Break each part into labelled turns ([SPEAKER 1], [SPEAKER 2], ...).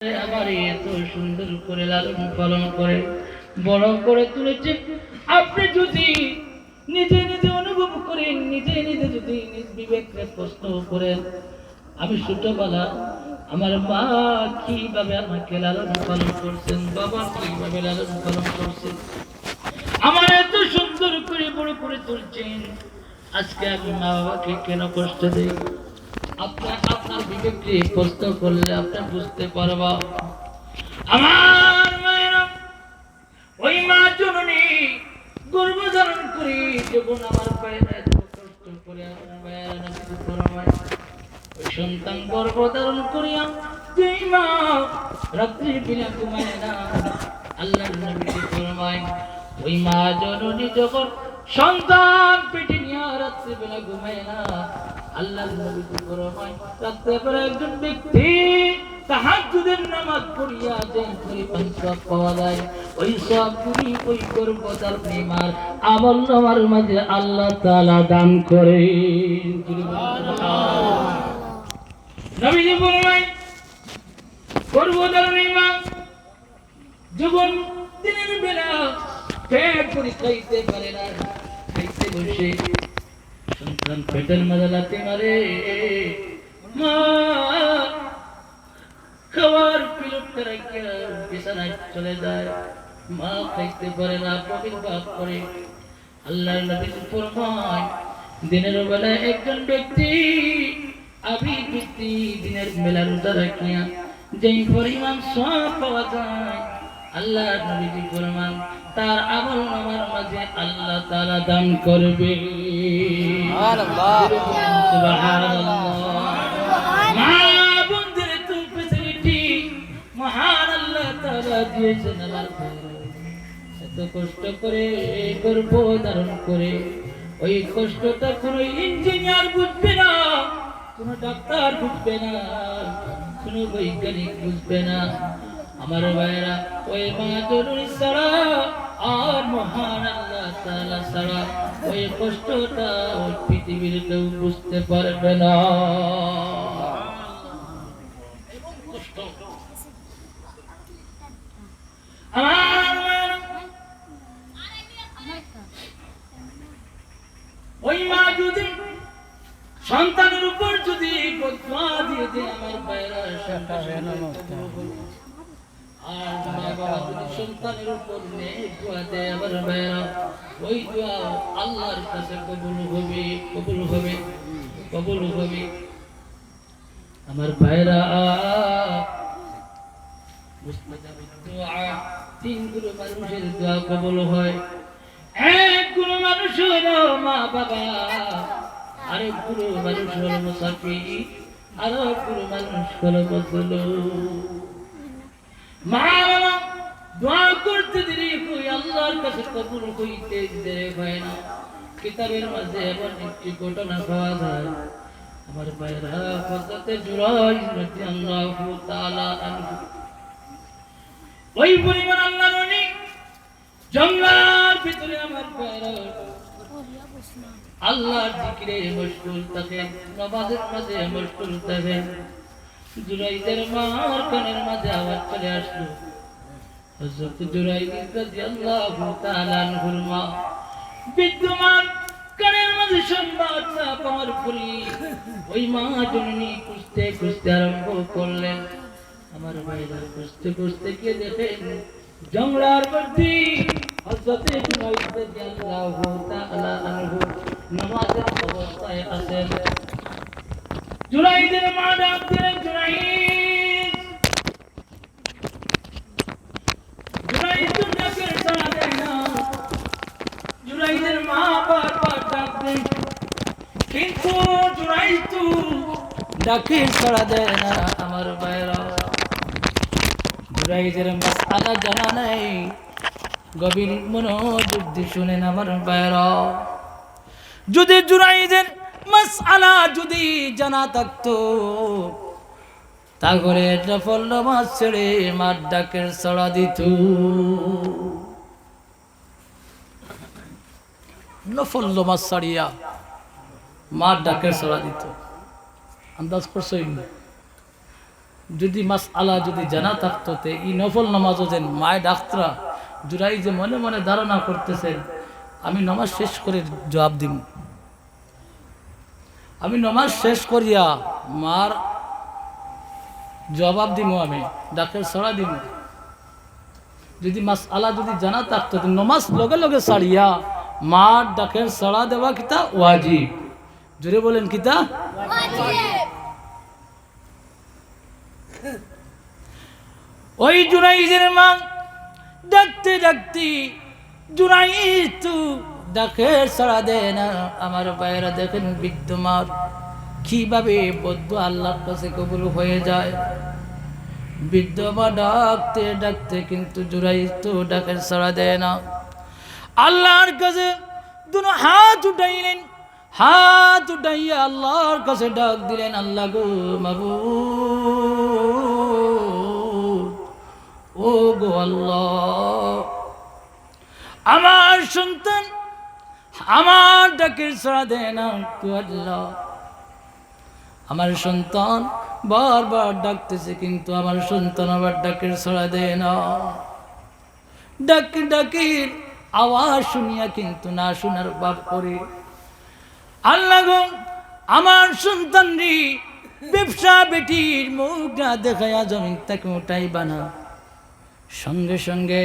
[SPEAKER 1] আমার এত সুন্দর করে লালন পালন করে বড় করে তুলেছে। আপনি যদি নিজে নিজে অনুভব করেন, নিজে নিজে যদি নিজ বিবেককে প্রশ্ন করেন, আমি ছোটবেলা আমার মা কিভাবে আমাকে লালন পালন করছেন, বাবা কিভাবে লালন পালন করছেন, আমার এত সুন্দর করে বড় করে তুলছেন, আজকে আমি মা বাবাকে কেন কষ্ট দেই? আপনার বিবেককে প্রশ্ন করলে আপনি বুঝতে পারবা। আমার মায়েরা, ওই মা জননী গর্ভধারণ করি যখন আমার পায়েরা এত কষ্ট করে আমার মায়েরা নাকি ফরমায়, ওই সন্তান গর্ভধারণ করিয়া যেই মা রাত্রি বিনা ঘুমায় না, আল্লাহর নবীকে ফরমায় ওই মা জননী যখন সন্তান পেটে নিয়ে রাত্রি বেলা ঘুমায় না, আল্লাহর নবীকে ফরমায় রাত্রে বেলা একজন ব্যক্তি তাহাজ্জুদের নামাজ পড়িয়া যে পরিমাণ সওয়াব পাওয়া যায়, ওই সওয়াবগুলি ওই গর্ভধারণী মার আমলনামার মাঝে আল্লাহ তাআলা দান করে। নবীজি ফরমায় গর্ভধারণী মা যখন দিনের বেলা পেট করে খাইতে পারে না, খাইতে বসে সন্তান পেটের মাঝে লাথি মারে, মা খাওয়ার পিলুটটা রাখিয়া বিছানায় চলে যায়, মা খাইতে পারে না, প্রতিবাদ করে। আল্লাহর নবী ফরমায় দিনের বেলা একজন ব্যক্তি দিনের বেলা রোজা রাখিয়া যেই পরিমাণ সওয়াব পাওয়া যায়, আল্লাহর নবী ফরমান তার আমলনামার মাঝে আল্লাহ তাআলা দান করবে। সুবহানাল্লাহ, সুবহানাল্লাহ। মা বন্ধুরে তুমি ফেসিলিটি মহান আল্লাহ তাআলা দিয়েছেন। আমার এত কষ্ট করে গর্ভ ধারণ করে, ওই কষ্টটা কোনো ইঞ্জিনিয়ার বুঝবে না, কোনো ডাক্তার বুঝবে না, কোনো বৈজ্ঞানিক বুঝবে না। আমার ভাইরা, ওই মা জননী ছাড়া আর মহান আল্লাহ তাআলা ছাড়া ওই কষ্টটা ওই পৃথিবীর কেউ বুঝতে পারবে না। ওই মা যদি সন্তানের উপর যদি বদদুয়া দিয়ে দেয়, আমার ভাইরা, আর বাবা যদি সন্তানের উপর নেক দোয়া দেয়, আমার ভাইরা, ওই দোয়া আল্লাহর কাছে কবুল হবে, কবুল হবে, কবুল হবে। আমার ভাইরা, তিন গুলো মানুষের দোয়া কবুল হয়। এক গুলো মানুষ হলো মা বাবা, আরেক গুলো মানুষ হলো মুসাফির, আর এক গুলো মানুষ হলো মুসলিম। মা বাবা দোয়া করতে দেরি কই আল্লাহর কাছে কবুল হইতে দেরি হয় না। কিতাবের মাঝে এমন একটি ঘটনা পাওয়া যায়, আমার ভাইরা, হযরতে জুরাইজ রাদিয়াল্লাহু তাআলা আনহু ওই পরিমাণ আল্লাহ নবী জঙ্গলের ভিতরে আমার ভাইরা আল্লাহর জিকিরে মশগুল থাকেন, নামাজের মাঝে মশগুল থাকেন। জুরাইদের মার কানের মাঝে আওয়াজ চলে আসলো, হযরত জুরাইদ রাদিয়াল্লাহু তাআলা আনহুর মা বিদ্যমান কানের মাঝে সংবাদটা পাওয়ার পরে ওই মা জননী খুঁজতে খুঁজতে আরম্ভ করলেন। আমার ভাইরা খুঁজতে খুঁজতে গিয়ে দেখেন জঙ্গলার মধ্যে হযরত জুরাইদ রাদিয়াল্লাহু তাআলা আনহু নামাজের অবস্থায় আছেন। জুরাইদের মা ডাক দিলেন, জুরাইদ। জুরাইদ তো ডাকের সাড়া দেয় না। জুরাইদের মা বারবার ডাক দেয়, কিন্তু জুরাইদ তো ডাকের সাড়া দেয় না। আমার ভাইরা, জুরাইদের মাসআলা জানা নাই, গভীর মনোযোগ দিয়ে শুনেন আমার ভাইরা। যদি জুরাইদের মাসআলা যদি জানা থাকতো, তাহলে নফল নামাজ ছেড়ে মার ডাকের সাড়া দিত। নফল নামাজ ছাড়িয়া মার ডাকের সাড়া দিত। আন্দাজ করছই? যদি মাসআলা যদি জানা থাকতো তে এই নফল নামাজও যেন মায় ডাক্তারা জুরাই যে মনে মনে ধারণা করতেছেন আমি নামাজ শেষ করে জবাব দিব, আমি নামাজ শেষ করিয়া মার জবাব দিব, আমি ডাকের ছড়া দিব। যদি মাসআলা যদি জানা থাকতো নামাজ লগে লগে ছাড়িয়া মার ডাকের ছড়া দেওয়া কিতা ওয়াজিব। জোরে বলেন কিতা ওয়াজিব। ওই জুনাইদের মা ডাকতে ডাকতে জুনাইদ তু ডাকের ছড়া দেয় না। আমার ভাইয়েরা দেখেন বিদ্যমার কিভাবে বদ্ধ আল্লাহর কাছে কবুল হয়ে যায়। বিদ্যমা ডাকতে ডাকতে কিন্তু জুনাইদ তু ডাকের ছড়া দেয় না। আল্লাহর কাছে দুনো হাত উঠাইলেন, হাত উঠাইয়া আল্লাহর কাছে ডাক দিলেন, আল্লাহ গো মাবুদ, ও গো আল্লাহ, আমার সন্তান আমার ডাকের সাড়া দেয় না। তো আল্লাহ আমার সন্তান বারবার ডাকতেছে কিন্তু আমার সন্তান আবার ডাকের সাড়া দেয় না। ডাকের আওয়াজ শুনিয়া কিন্তু না শোনার ভাব করে। আল্লাহ গো আমার সন্তান রে ব্যবসা বেটির মুখ না দেখায়া জমিন তাকে উঠাইবা না। সঙ্গে সঙ্গে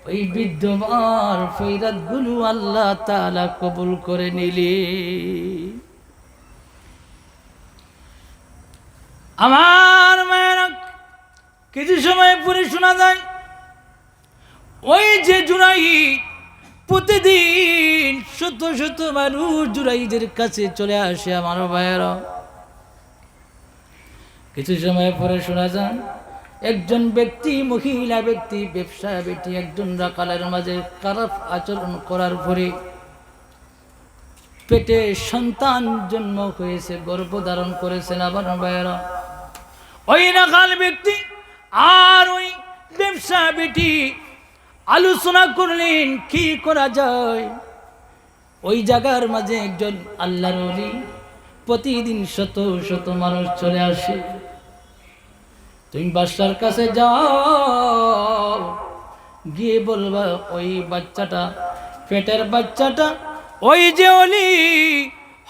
[SPEAKER 1] ওই বিদ্যমার ফয়রাত গুলো আল্লাহ তাআলা কবুল করে নিলি। আমার মায়েরা কিছু সময় পরে শোনা যায় ওই যে জুনাইদ প্রতিদিন শত শত মানুষ জুনাইদের কাছে চলে আসে। আমার ভাইয়েরা কিছু সময় পরে শোনা যায় একজন ব্যক্তি, মহিলা ব্যক্তি, ব্যবসা বেটি একজন রাখালের মাঝে খারাপ আচরণ করার পরে পেটে সন্তান জন্ম হয়েছে, গর্ভধারণ করেছেন। আবার ভাইয়েরা ওই রাখাল ব্যক্তি আর ওই ব্যবসা বেটি আলোচনা করলেন কি করা যায়। ওই জায়গার মাঝে একজন আল্লাহর ওলি প্রতিদিন শত শত মানুষ চলে আসে। তুমি বাদশার কাছে যাও, গিয়ে বলবা ওই বাচ্চাটা, পেটের বাচ্চাটা, ওই যে ওলি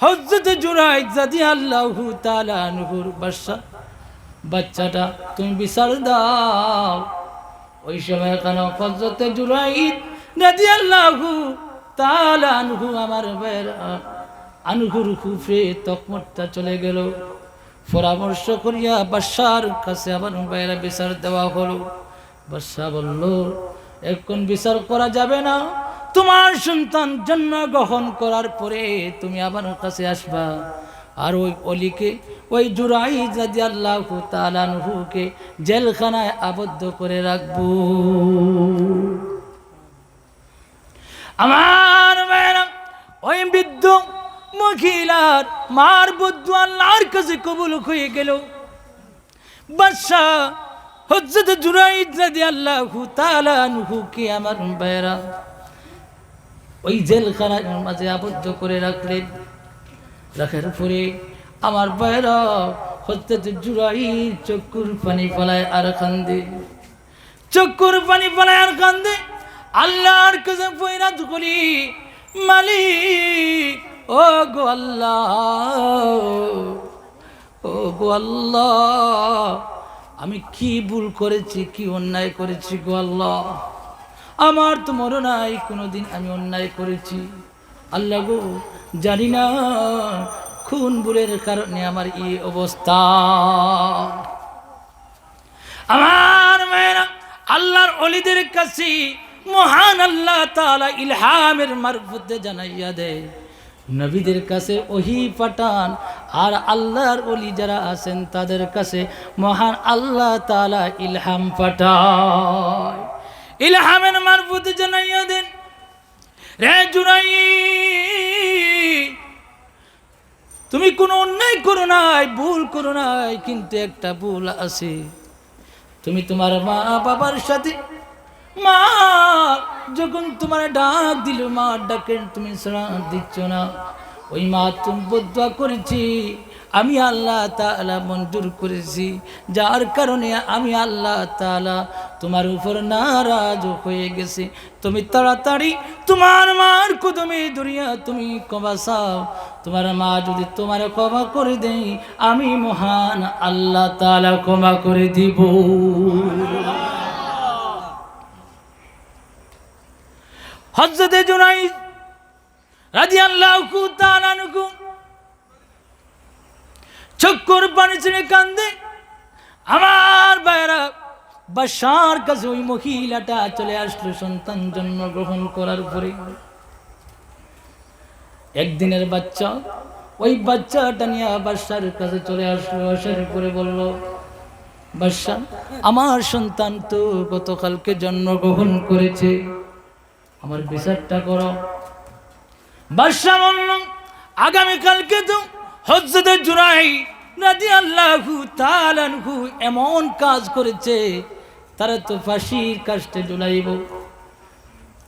[SPEAKER 1] হযরত জুরাইদ রাদিয়াল্লাহু তাআলা আনহুর বাচ্চাটা তুমি বিচার দাও। ওই সময় কেন হযরত জুরাইদ রাদিয়াল্লাহু তাআলা আনহু আমার ভাইয়ের আনহুর খুফে তকমতটা চলে গেল। পরামর্শ করিয়া বাদশার কাছে আবার ভাইয়েরা বিচার দেওয়া হলো। বাদশা বলল এখন বিচার করা যাবে না, তোমার সন্তান জন্ম গ্রহণ করার পরে তুমি আবার কাছে আসবা, আর ওই অলিকে ওই জুরাইদ রাদিয়াল্লাহু তাআলা আনহুকে জেলখানায় আবদ্ধ করে রাখবো। আমার ভাইয়েরা ওই বৃদ্ধ মহিলার মার বুদ্ধ আল্লাহর কাছে কবুল হয়ে গেল। বাদশা হযরত জুরাইদ রাদিয়াল্লাহু তাআলা আনহুকে আমার ভাইয়েরা ওই জেলখানার মাঝে আবদ্ধ করে রাখলেন। রাখার পরে আমার ভাইয়েরা হযরত জুরাইদ চক্ষুর পানি ফলায় আর কান্দে, চক্ষুর পানি ফলায় আর কান্দে। আল্লাহর কাছে ফরিয়াদ করি, মালিক ও গো আল্লাহ, ও গো আল্লাহ, আমি কি ভুল করেছি, কি অন্যায় করেছি গো আল্লাহ। আমার তো মনে নাই কোনোদিন আমি অন্যায় করেছি। আল্লাহ গো জানি না খুন ভুলের কারণে আমার এই অবস্থা। আমার মেয়েরা আল্লাহর ওলিদের কাছে মহান আল্লাহ তাআলা ইলহামের মারফতে জানাইয়া দেয়, নবীদের কাছে ওহী পাঠান, আর আল্লাহর ওলি যারা আছেন তাদের কাছে মহান আল্লাহ তাআলা ইলহাম পাঠায়। ইলহামের মারফতে জানাইয়া দেন, রে জুরাইদ তুমি কোনো অন্যায় করো নাই, ভুল করো নাই, কিন্তু একটা ভুল আছে। তুমি তোমার মা বাবার সাথে, মা যখন তোমার ডাক দিল, মা ডাকেন তুমি সাড়া দিচ্ছ না। ওই মা তুমি বদুয়া করেছি, আমি আল্লাহ তাআলা মঞ্জুর করেছি, যার কারণে আমি আল্লাহ তাআলা তোমার উপর নারাজ হয়ে গেছি। তুমি তাড়াতাড়ি তোমার মার কদমে ধরিয়া তুমি ক্ষমা চাও। তোমার মা যদি তোমার ক্ষমা করে দেয়, আমি মহান আল্লাহ তাআলা ক্ষমা করে দিব। হযরত জুনাইদ রাদিয়াল্লাহু তাআলা আনহু চক্ষুর পানি ছেড়ে কান্দে। আমার ভাইরা, বাদশার কাছে ওই মহিলাটা চলে আসলো সন্তান জন্মগ্রহণ করার পরে। একদিনের বাচ্চা, ওই বাচ্চাটা নিয়ে বাদশার কাছে চলে আসলো। আসার পরে বলল, বাদশা, আমার সন্তান তো গতকালকে জন্মগ্রহণ করেছে, আমার বিচারটা করো। বাদশা বলল, আগামীকালকে তো হযরত জুনাইদ রাদিয়াল্লাহু তাআলা আনহু এমন কাজ করেছে, তারা তো ফাঁসির কাস্টে ঝুলাইব।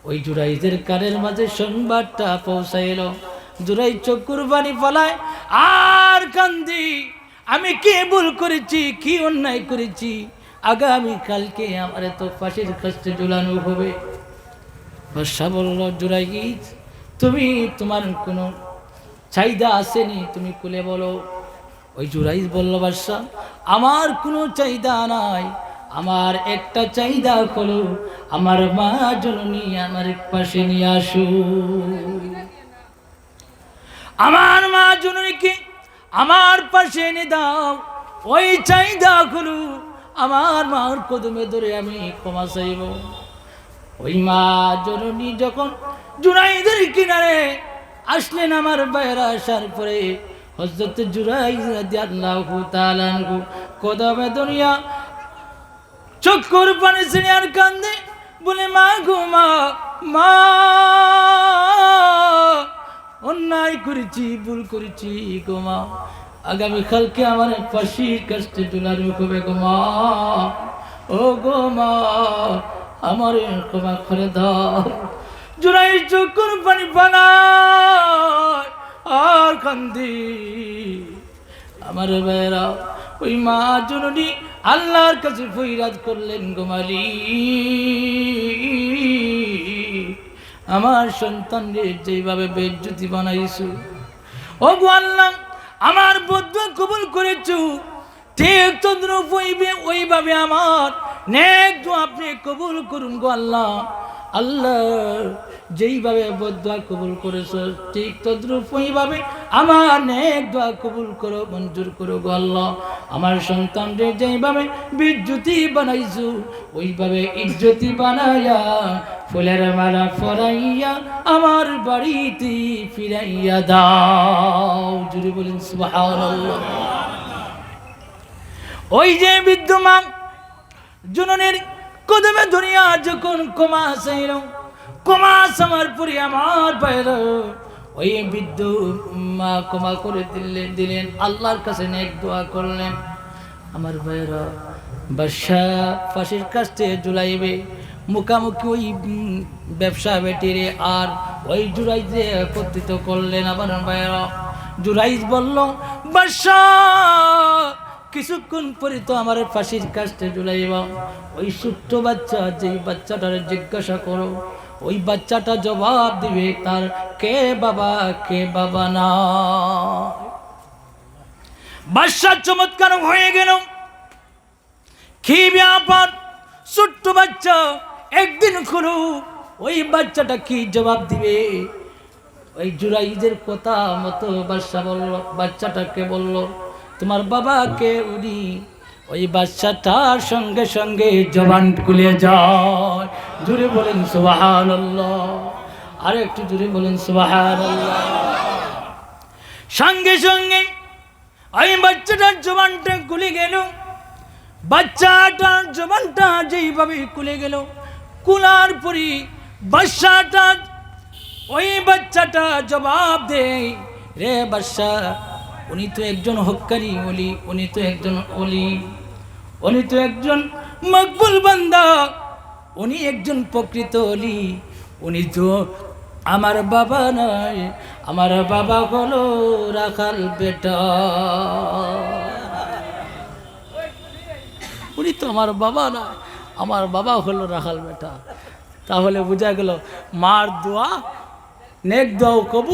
[SPEAKER 1] ওই জুনাইদের কানের মাঝে সংবাদটা পৌঁছাইল। জুনাইদ চক্ষুর পানি ফলায় আর কান্দি, আমি কি ভুল করেছি, কি অন্যায় করেছি, আগামীকালকে আমার তো ফাঁসির কাস্টে ঝুলানো হবে। বাদশা বলল, জুনাইদ, তুমি তোমার কোনো চাহিদা আসেনি, তুমি খুলে বলো। ওই জুনাইদ বলল, বাদশা, আমার কোনো চাহিদা নাই, আমার একটা চাহিদা হলো আমার মা জননী আমার পাশে নিয়ে আসো। আমার মা জননীকে আমার পাশে এনে দাও। ওই চাহিদা হলো আমার মার কদমে ধরে আমি ক্ষমা চাইব। ওই মা জননী যখন জুনাইদের কিনারে আসলেন, আমার বাইরে আসার পরে হযরত জুনাইদ রাদিয়াল্লাহু তাআলা আনহু কদমে ধরিয়া চক্ষুর পানি ছেড়ে আর কান্দে, বলে, মা গো মা, মা, অন্যায় করেছি, ভুল করেছি গো মা, আগামীকালকে আমার ফাঁসির কাস্টে ঝুলানো হবে গো মা, ও গো মা, আমার ক্ষমা করে দাও। জুনাইদ চক্ষুর পানি ফেলায় আর কান্দি। আমার ভাইরা, ওই মা জননী আল্লাহর কাছে ফরিয়াদ করলেন, গো মালিক, আমার সন্তানদের যেভাবে বেইজ্জতি বানাইছো, ও গো আল্লাহ, আমার বদুয়া কবুল করেছো, ঠিক তদ্রূপ ওইভাবে আমার নেক দোয়া আপনি কবুল করুন গো আল্লাহ। আল্লাহ যেইভাবে বদুয়া কবুল করেছো, ঠিক তদ্রূপ ওইভাবে আমার নেক দোয়া কবুল করো, মঞ্জুর করো গো আল্লাহ। আমার সন্তানদের যেইভাবে বিজ্জতি বানাইছো, ওইভাবে ইজ্জতি বানাইয়া ফুলের মালা ফরাইয়া আমার বাড়িতে ফিরাইয়া দাও। জুড়ে বলেন সুবহানাল্লাহ। ওই যে বিদ্যমান জননের কদমে ধরিয়া যখন ক্ষমা চাইল, ক্ষমা চাওয়ার পরে আমার ভাইরা, ওই বৃদ্ধ মা ক্ষমা করে দিলেন, আল্লাহর কাছে নেক দোয়া করলেন। আমার ভাইরা, বাদশা ফাঁসির কাস্টে ঝুলাইবে, মুখামুখি ওই ব্যবসা বেটিরে আর ওই জুনাইদে একত্রিত করলেন। আমার ভাইরা, জুনাইদ বলল, বাদশা, কিছুক্ষণ পরে তো আমার ফাঁসির কাস্টে ঝুলাইবা। ওই ছোট্ট বাচ্চা, যেই বাচ্চাটার জিজ্ঞাসা করো, ওই বাচ্চাটা জবাব দিবে তার কে বাবা না। বাদশা চমৎকার হয়ে গেল, কি ব্যাপার, ছোট্ট বাচ্চা, একদিন খুলো, ওই বাচ্চাটা কি জবাব দিবে। ওই জুনাইদের কথা মতো বাদশা বলল, বাচ্চাটাকে বলল, তোমার বাবাকে উনি। ওই বাচ্চাটার সঙ্গে সঙ্গে জবান খুলে যায়। জুড়ে বলেন সুবহানাল্লাহ, আর একটু জুড়ে বলেন সুবহানাল্লাহ। সঙ্গে সঙ্গে ওই বাচ্চাটার জবানটা খুলে গেল। বাচ্চাটার জবানটা যেইভাবে খুলে গেল, কুলার পরি বাচ্চাটা, ওই বাচ্চাটা জবাব দেয়, রে বাদশা, উনি তো একজন হক্কানি ওলি, উনি তো একজন ওলি, উনি তো একজন মকবুল বান্দা, উনি একজন প্রকৃত ওলি, উনি তো আমার বাবা নাই, আমার বাবা হলো রাখাল বেটা। উনি তো আমার বাবা না, আমার বাবা হলো রাখাল বেটা। তাহলে বোঝা গেল মার দোয়া নেক দোয়াও কবুল।